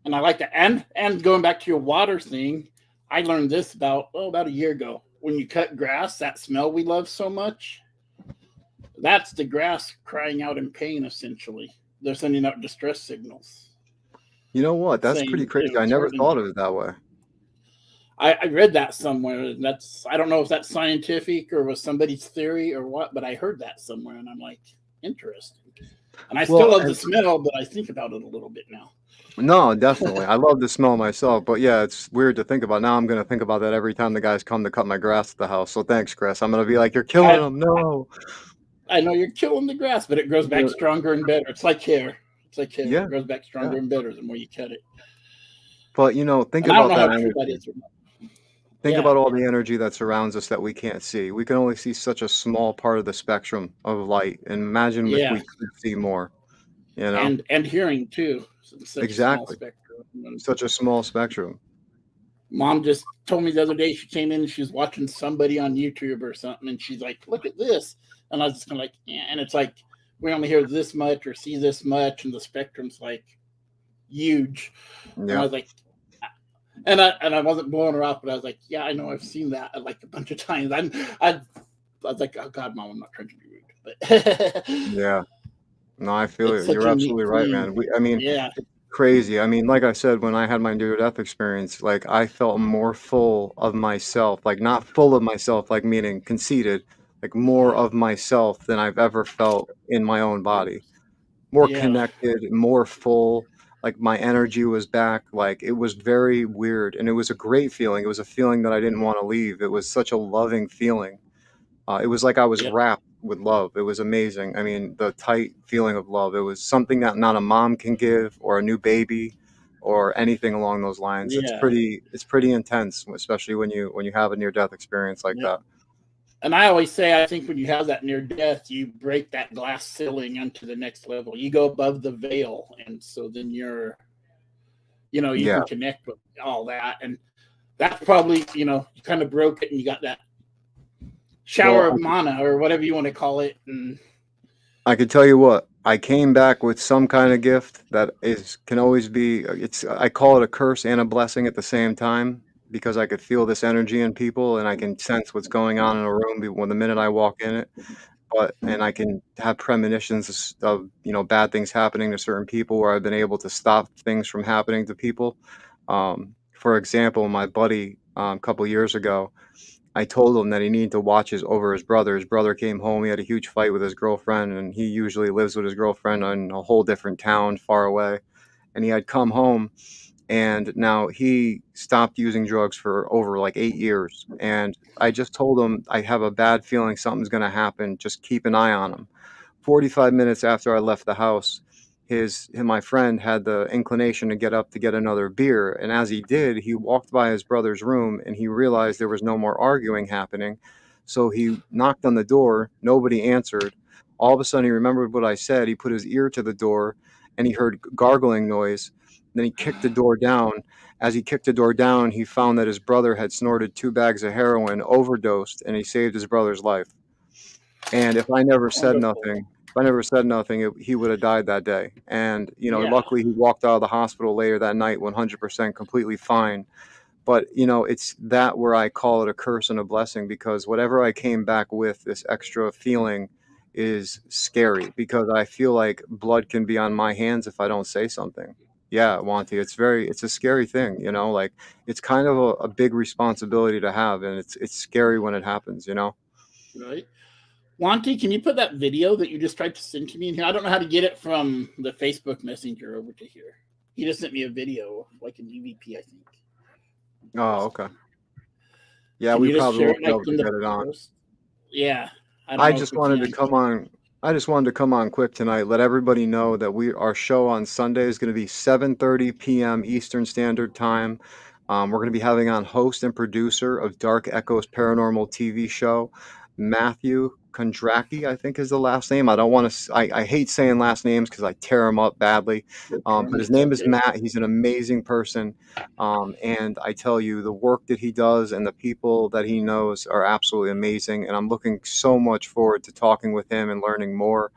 Speaker 7: And I like that. And going back to your water thing, I learned this about a year ago. When you cut grass, that smell we love so much, that's the grass crying out in pain. Essentially, they're sending out distress signals,
Speaker 1: You know what? That's pretty
Speaker 7: saying
Speaker 1: crazy. I
Speaker 7: it's
Speaker 1: never
Speaker 7: hurting.
Speaker 1: thought of it that way.
Speaker 7: I read that somewhere. I don't know if that's scientific or was somebody's theory or what, but I heard that somewhere, and I'm like, interesting. And I still
Speaker 1: Well,
Speaker 7: love the smell, but I think about it a little bit now.
Speaker 1: no, definitely. I love the smell myself, but yeah, it's weird to think about. Now I'm gonna think about that every time the guys come to cut my grass at the house. So thanks, Chris. I'm gonna be like, you're killing
Speaker 7: I,
Speaker 1: them. No.
Speaker 7: I know you're killing the grass, but it grows back
Speaker 1: Yeah,
Speaker 7: stronger and better. It's like hair. It's like hair.
Speaker 1: yeah,
Speaker 7: It grows back
Speaker 1: yeah.
Speaker 7: stronger and better the more you cut it.
Speaker 1: But think
Speaker 7: And I don't
Speaker 1: about
Speaker 7: know
Speaker 1: that
Speaker 7: how true that
Speaker 1: energy.
Speaker 7: is or not.
Speaker 1: Think
Speaker 7: Yeah,
Speaker 1: about all
Speaker 7: yeah,
Speaker 1: the energy that surrounds us that we can't see. We can only see such a small part of the spectrum of light. And imagine if
Speaker 7: yeah.
Speaker 1: we could see more, you know?
Speaker 7: And hearing too. It's such a small
Speaker 1: Exactly.
Speaker 7: spectrum. And
Speaker 1: Such a small spectrum.
Speaker 7: Mom just told me the other day she came in and she was watching somebody on YouTube or something, and she's like, "Look at this," and I was just kind of like, yeah. And it's like we only hear this much or see this much, and the spectrum's like huge. And I
Speaker 1: Yeah.
Speaker 7: was like, and I wasn't blowing her off, but I was like, yeah, I know I've seen that like a bunch of times. I was like, oh God, Mom, I'm not trying to be rude, but
Speaker 1: Yeah. No, I feel
Speaker 7: it's
Speaker 1: you.
Speaker 7: such
Speaker 1: You're
Speaker 7: a neat
Speaker 1: absolutely right,
Speaker 7: thing.
Speaker 1: man. I mean,
Speaker 7: Yeah,
Speaker 1: it's crazy. I mean, like I said, when I had my near-death experience, like I felt more full of myself, like not full of myself, like meaning conceited, like more of myself than I've ever felt in my own body. More
Speaker 7: yeah,
Speaker 1: connected, more full. Like my energy was back. Like it was very weird, and it was a great feeling. It was a feeling that I didn't want to leave. It was such a loving feeling. It was like I was
Speaker 7: yep,
Speaker 1: wrapped with love. It was amazing. I mean, the tight feeling of love. It was something that not a mom can give, or a new baby, or anything along those lines. It's
Speaker 7: yeah,
Speaker 1: pretty intense, especially when you have a near death experience like
Speaker 7: yep.
Speaker 1: that.
Speaker 7: And I always say, I think when you have that near death, you break that glass ceiling onto the next level. You go above the veil, and so then you
Speaker 1: Yeah.
Speaker 7: can connect with all that, and that's probably, you kind of broke it, and you got that shower
Speaker 1: Well,
Speaker 7: of mana or whatever you want to call it, and
Speaker 1: I could tell you what, I came back with some kind of gift that is can always be I call it a curse and a blessing at the same time because I could feel this energy in people and I can sense what's going on in a room when the minute I walk in it. And I can have premonitions of, bad things happening to certain people where I've been able to stop things from happening to people. For example, my buddy, a couple years ago, I told him that he needed to watch over his brother. His brother came home. He had a huge fight with his girlfriend, and he usually lives with his girlfriend in a whole different town far away. And he had come home, and now he stopped using drugs for over like 8 years. And I just told him, I have a bad feeling something's going to happen. Just keep an eye on him. 45 minutes after I left the house, my friend had the inclination to get up to get another beer, and as he did, he walked by his brother's room and he realized there was no more arguing happening. So he knocked on the door, nobody answered. All of a sudden he remembered what I said. He put his ear to the door and he heard gargling noise. Then he kicked the door down. As he kicked the door down, he found that his brother had snorted 2 bags of heroin, overdosed, and he saved his brother's life. And if I never said
Speaker 7: wonderful.
Speaker 1: nothing, he would have died that day. And,
Speaker 7: Yeah,
Speaker 1: luckily he walked out of the hospital later that night 100% completely fine. But, it's that where I call it a curse and a blessing because whatever I came back with, this extra feeling is scary because I feel like blood can be on my hands if I don't say something. Yeah, Wanty, it's a scary thing, like it's kind of a big responsibility to have. And it's scary when it happens.
Speaker 7: right. Wanty, can you put that video that you just tried to send to me in here? I don't know how to get it from the Facebook Messenger over to here. He just sent me a video, like an EVP, I think.
Speaker 1: Oh, okay. Yeah,
Speaker 7: Can
Speaker 1: we
Speaker 7: you just
Speaker 1: probably
Speaker 7: share
Speaker 1: won't
Speaker 7: it
Speaker 1: be
Speaker 7: like
Speaker 1: able to
Speaker 7: in the
Speaker 1: get it on.
Speaker 7: post? Yeah, I don't
Speaker 1: I
Speaker 7: know if
Speaker 1: just
Speaker 7: we
Speaker 1: wanted to
Speaker 7: can.
Speaker 1: come on. I just wanted to come on quick tonight. Let everybody know that our show on Sunday is going to be 7:30 p.m. Eastern Standard Time. We're going to be having on host and producer of Dark Echoes Paranormal TV show, Matthew Kondraki, I think is the last name. I don't want to. I hate saying last names because I tear them up badly. But his
Speaker 7: It's
Speaker 1: name is
Speaker 7: okay.
Speaker 1: Matt. He's an amazing person. And I tell you, the work that he does and the people that he knows are absolutely amazing. And I'm looking so much forward to talking with him and learning more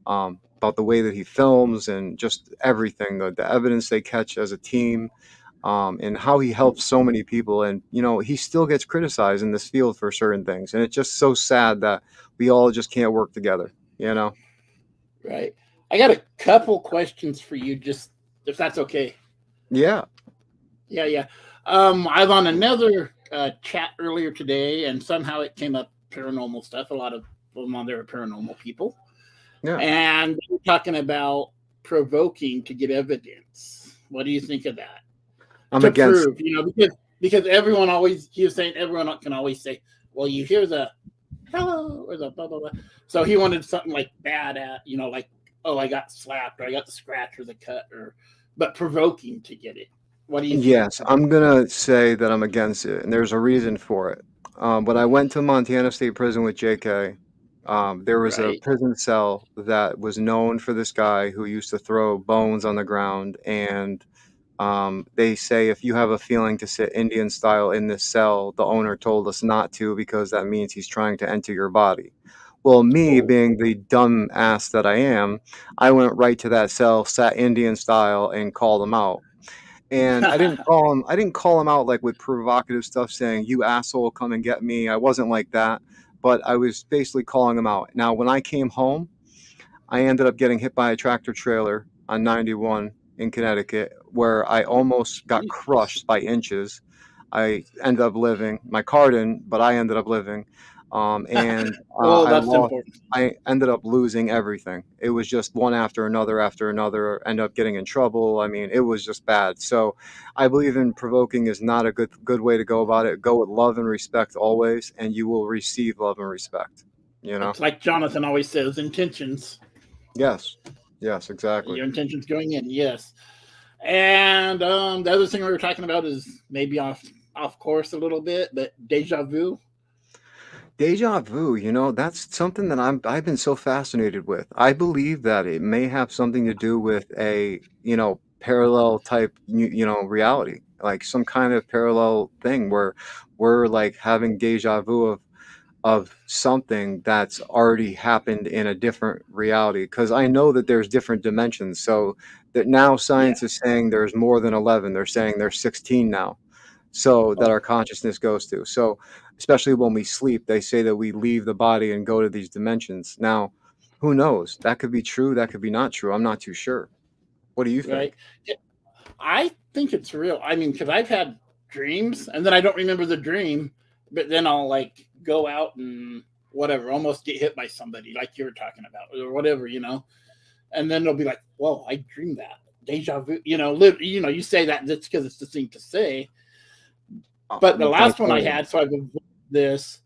Speaker 1: about the way that he films and just everything, the evidence they catch as a team, and how he helps so many people. And, he still gets criticized in this field for certain things. And it's just so sad that we all just can't work together.
Speaker 7: Right. I got a couple questions for you, just if that's okay.
Speaker 1: Yeah.
Speaker 7: Yeah, yeah. I was on another chat earlier today, and somehow it came up paranormal stuff. A lot of them on there are paranormal people.
Speaker 1: Yeah,
Speaker 7: and we're talking about provoking to get evidence. What do you think of that?
Speaker 1: I'm
Speaker 7: To
Speaker 1: against.
Speaker 7: prove, because everyone always, he was saying everyone can always say, well, you hear the hello or the blah blah blah. So he wanted something like bad at, like, oh, I got slapped or I got the scratch or the cut, or but provoking to get it. What do you think?
Speaker 1: Yes, I'm gonna say that I'm against it, and there's a reason for it. When I went to Montana State Prison with JK, there was a
Speaker 7: Right.
Speaker 1: prison cell that was known for this guy who used to throw bones on the ground, and they say if you have a feeling to sit Indian style in this cell, the owner told us not to because that means he's trying to enter your body. Well, me
Speaker 7: Oh.
Speaker 1: being the dumb ass that I am, I went right to that cell, sat Indian style, and called him out. And I didn't call him out like with provocative stuff saying, "You asshole, come and get me." I wasn't like that, but I was basically calling him out. Now, when I came home, I ended up getting hit by a tractor trailer on 91 in Connecticut, where I almost got
Speaker 7: Jesus.
Speaker 1: crushed by inches. I ended up living. My car didn't, but I ended up living. And
Speaker 7: Oh,
Speaker 1: I
Speaker 7: that's
Speaker 1: lost.
Speaker 7: important.
Speaker 1: I ended up losing everything. It was just one after another after another. Ended up getting in trouble. I mean, it was just bad. So, I believe in provoking is not a good way to go about it. Go with love and respect always, and you will receive love and respect. You know.
Speaker 7: It's like Jonathan always says, intentions.
Speaker 1: Yes. Yes. Exactly.
Speaker 7: Your intentions going in, yes. And the other thing we were talking about is maybe off course a little bit, but deja vu.
Speaker 1: Deja vu, that's something that I've been so fascinated with. I believe that it may have something to do with a, parallel type, reality, like some kind of parallel thing where we're like having deja vu of something that's already happened in a different reality. Because I know that there's different dimensions. So that now
Speaker 7: Yeah.
Speaker 1: science is saying there's more than 11. They're saying there's 16 now, so that
Speaker 7: Oh,
Speaker 1: our consciousness goes to. So, especially when we sleep, they say that we leave the body and go to these dimensions. Now, who knows? That could be true. That could be not true. I'm not too sure. What do you
Speaker 7: right.
Speaker 1: think?
Speaker 7: Yeah, I think it's real. I mean, because I've had dreams and then I don't remember the dream, but then I'll like go out and whatever, almost get hit by somebody like you were talking about or whatever. And then they'll be like, "Whoa, I dreamed that." Deja vu, you say that just because it's the thing to say. But the
Speaker 1: I
Speaker 7: last one I
Speaker 1: totally.
Speaker 7: had, so I've avoided this,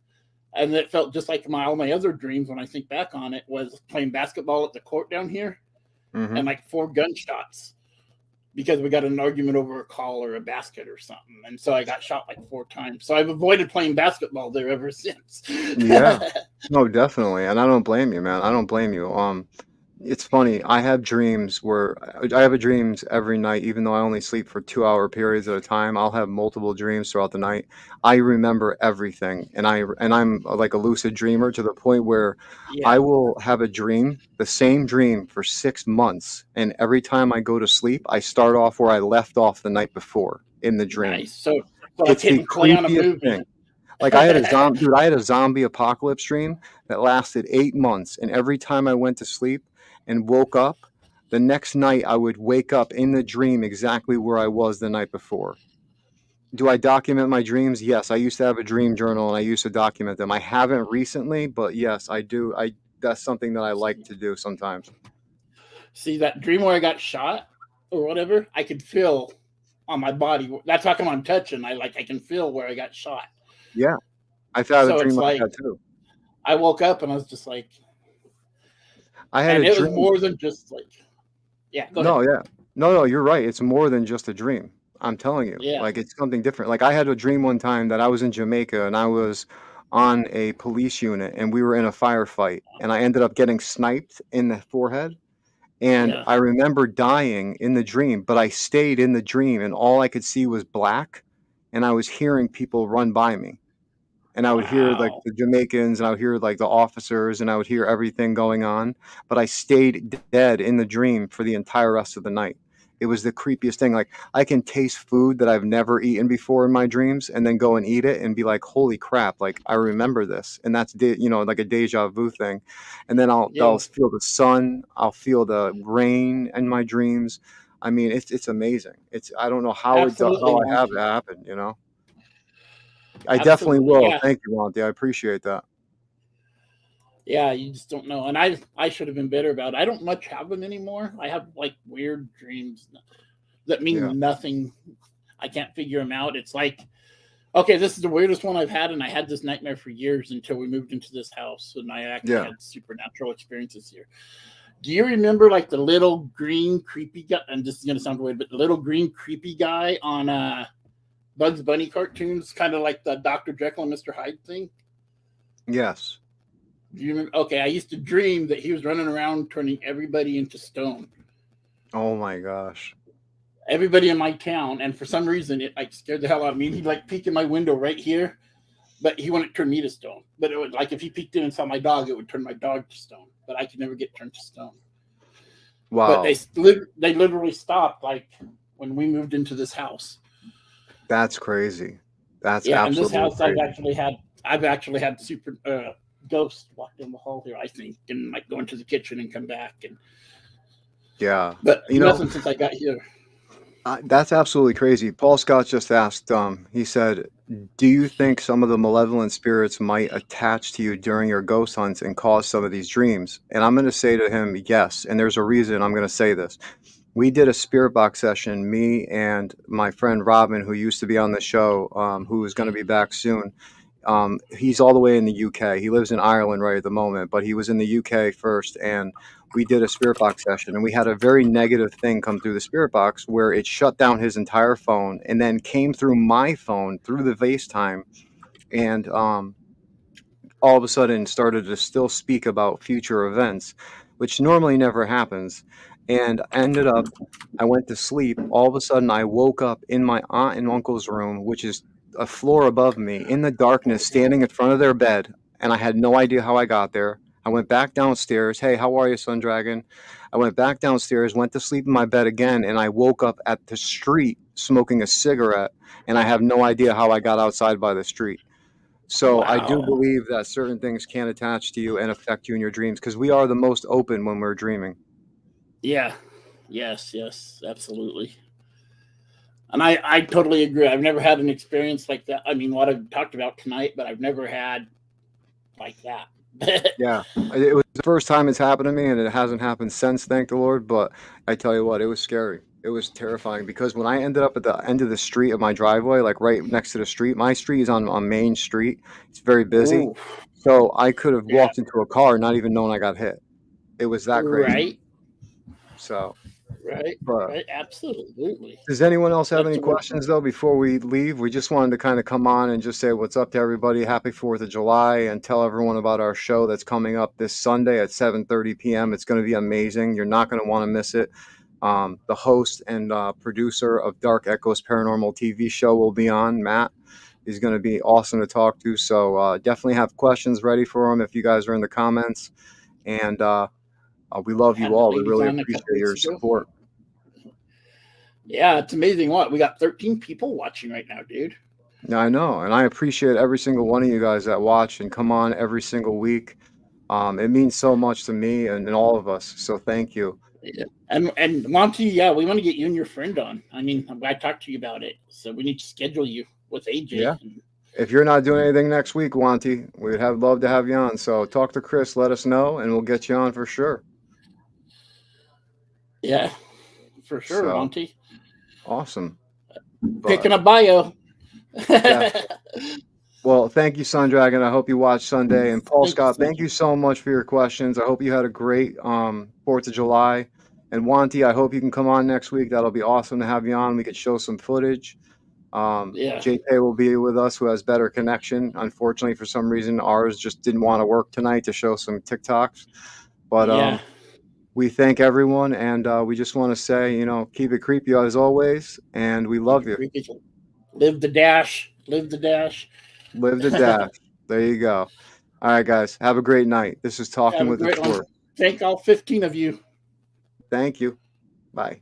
Speaker 7: and it felt just like all my other dreams when I think back on it, was playing basketball at the court down here
Speaker 1: Hmm.
Speaker 7: and like 4 gunshots because we got in an argument over a call or a basket or something. And so I got shot like 4 times. So I've avoided playing basketball there ever since.
Speaker 1: Yeah. No, definitely. And I don't blame you, man. I don't blame you. It's funny. I have dreams where I have a dreams every night, even though I only sleep for 2 hour periods at a time. I'll have multiple dreams throughout the night. I remember everything, and I'm like a lucid dreamer to the point where
Speaker 7: Yeah,
Speaker 1: I will have a dream, the same dream for 6 months, and every time I go to sleep, I start off where I left off the night before in the dream.
Speaker 7: nice. So like
Speaker 1: It's the
Speaker 7: hitting play on a
Speaker 1: creepiest
Speaker 7: movie.
Speaker 1: thing. Like I had a zombie apocalypse dream that lasted 8 months, and every time I went to sleep and woke up, the next night I would wake up in the dream exactly where I was the night before. Do I document my dreams? Yes, I used to have a dream journal and I used to document them. I haven't recently, but yes, I do. I That's something that I like to do sometimes.
Speaker 7: See that dream where I got shot or whatever, I could feel on my body. That's how come I'm touching. I can feel where I got shot.
Speaker 1: Yeah, I've had a
Speaker 7: So
Speaker 1: dream
Speaker 7: it's
Speaker 1: like
Speaker 7: like
Speaker 1: that too.
Speaker 7: I woke up and I was just like,
Speaker 1: I had
Speaker 7: and
Speaker 1: a
Speaker 7: it was
Speaker 1: dream.
Speaker 7: more than just like, yeah. Go ahead.
Speaker 1: No, yeah. No, you're right. It's more than just a dream. I'm telling you.
Speaker 7: Yeah,
Speaker 1: Like it's something different. Like I had a dream one time that I was in Jamaica and I was on a police unit and we were in a firefight and I ended up getting sniped in the forehead and
Speaker 7: yeah.
Speaker 1: I remember dying in the dream, but I stayed in the dream and all I could see was black and I was hearing people run by me, and I would hear like
Speaker 7: Wow.
Speaker 1: the Jamaicans and I would hear like the officers and I would hear everything going on, but I stayed dead in the dream for the entire rest of the night. It was the creepiest thing. Like I can taste food that I've never eaten before in my dreams and then go and eat it and be like, "Holy crap, like I remember this." And that's like a deja vu thing. And then I'll
Speaker 7: Yeah,
Speaker 1: feel the sun, I'll feel the rain in my dreams. I mean, it's amazing. I don't know
Speaker 7: absolutely,
Speaker 1: how I have it
Speaker 7: Monty.
Speaker 1: happen. I definitely
Speaker 7: Absolutely.
Speaker 1: will.
Speaker 7: Yeah.
Speaker 1: Thank you, Monty. I appreciate that.
Speaker 7: Yeah, you just don't know. And I should have been better about it. I don't much have them anymore. I have like weird dreams that
Speaker 1: Yeah.
Speaker 7: mean nothing. I can't figure them out. It's like, okay, this is the weirdest one I've had, and I had this nightmare for years until we moved into this house, and I actually
Speaker 1: Yeah.
Speaker 7: had supernatural experiences here. Do you remember like the little green creepy guy? And this is gonna sound weird, but the little green creepy guy on Bugs Bunny cartoons, kind of like the Dr. Jekyll and Mr. Hyde thing?
Speaker 1: Yes.
Speaker 7: Do you remember? Okay, I used to dream that he was running around turning everybody into stone.
Speaker 1: Oh my gosh.
Speaker 7: Everybody in my town, and for some reason it like scared the hell out of me. He'd like peek in my window right here, but he wouldn't turn me to stone. But it would like if he peeked in and saw my dog, it would turn my dog to stone. But I could never get turned to stone. But
Speaker 1: Wow.
Speaker 7: they literally stopped like when we moved into this house.
Speaker 1: That's crazy. That's
Speaker 7: Yeah, in this
Speaker 1: absolutely
Speaker 7: house
Speaker 1: crazy.
Speaker 7: I've actually had super ghosts walk down the hall here, I think, and like go into the kitchen and come back, and
Speaker 1: Yeah.
Speaker 7: but
Speaker 1: You know,
Speaker 7: nothing since I got here.
Speaker 1: that's absolutely crazy. Paul Scott just asked, he said, do you think some of the malevolent spirits might attach to you during your ghost hunts and cause some of these dreams? And I'm going to say to him, yes. And there's a reason I'm going to say this. We did a spirit box session, me and my friend Robin, who used to be on the show, who is going to be back soon. He's all the way in the UK. He lives in Ireland right at the moment, but he was in the UK first, and we did a spirit box session, and we had a very negative thing come through the spirit box where it shut down his entire phone and then came through my phone through the FaceTime, and all of a sudden started to still speak about future events, which normally never happens. And ended up, I went to sleep. All of a sudden, I woke up in my aunt and uncle's room, which is a floor above me, in the darkness, standing in front of their bed. And I had no idea how I got there. I went back downstairs. Hey, how are you, Sun Dragon? I went back downstairs, went to sleep in my bed again, and I woke up at the street smoking a cigarette. And I have no idea how I got outside by the street. So I do
Speaker 7: Wow.
Speaker 1: believe that certain things can attach to you and affect you in your dreams because we are the most open when we're dreaming.
Speaker 7: Yeah. Yes, absolutely. And I totally agree. I've never had an experience like that. I mean, what I've talked about tonight, but I've never had like that.
Speaker 1: Yeah. It was the first time it's happened to me, and it hasn't happened since, thank the Lord. But I tell you what, it was scary. It was terrifying because when I ended up at the end of the street of my driveway, like right next to the street, my street is on Main Street. It's very busy.
Speaker 7: Ooh,
Speaker 1: So I could have
Speaker 7: yeah,
Speaker 1: walked into a car not even knowing I got hit. It was that crazy.
Speaker 7: right,
Speaker 1: So,
Speaker 7: right,
Speaker 1: but
Speaker 7: right. Absolutely.
Speaker 1: does anyone else have
Speaker 7: That's
Speaker 1: any
Speaker 7: the word.
Speaker 1: questions though before we leave? We just wanted to kind of come on and just say what's up to everybody. Happy 4th of July and tell everyone about our show that's coming up this Sunday at 7:30 p.m. It's going to be amazing. You're not going to want to miss it. The host and producer of Dark Echoes Paranormal TV show will be on, Matt. He's going to be awesome to talk to. So definitely have questions ready for him if you guys are in the comments. And we love you
Speaker 7: Had the
Speaker 1: all. We
Speaker 7: ladies
Speaker 1: really
Speaker 7: on a couple
Speaker 1: appreciate
Speaker 7: weeks
Speaker 1: your
Speaker 7: ago.
Speaker 1: support.
Speaker 7: Yeah, it's amazing. What we got 13 people watching right now, dude.
Speaker 1: Yeah, I know, and I appreciate every single one of you guys that watch and come on every single week. It means so much to me and all of us. So thank you.
Speaker 7: Yeah. And Monty, yeah, we want to get you and your friend on. I mean, I talked to you about it, so we need to schedule you with AJ.
Speaker 1: Yeah. If you're not doing anything next week, Wanty, we'd have love to have you on. So talk to Chris, let us know, and we'll get you on for sure.
Speaker 7: Yeah, for sure,
Speaker 1: So
Speaker 7: Monty.
Speaker 1: awesome.
Speaker 7: Picking a bio.
Speaker 1: Yeah. Well, thank you, Sun Dragon. I hope you watch Sunday. And Paul Scott, thank you so much for your questions. I hope you had a great 4th of July. And Wanty, I hope you can come on next week. That'll be awesome to have you on. We could show some footage.
Speaker 7: Yeah.
Speaker 1: JK will be with us, who has better connection. Unfortunately, for some reason, ours just didn't want to work tonight to show some TikToks. But
Speaker 7: Yeah.
Speaker 1: we thank everyone, and we just want to say, keep it creepy as always, and we love you.
Speaker 7: Live the dash. Live the dash.
Speaker 1: Live the dash. There you go. All right, guys. Have a great night. This is Talking
Speaker 7: Have a
Speaker 1: with the
Speaker 7: great one.
Speaker 1: Source.
Speaker 7: Thank all 15 of you.
Speaker 1: Thank you. Bye.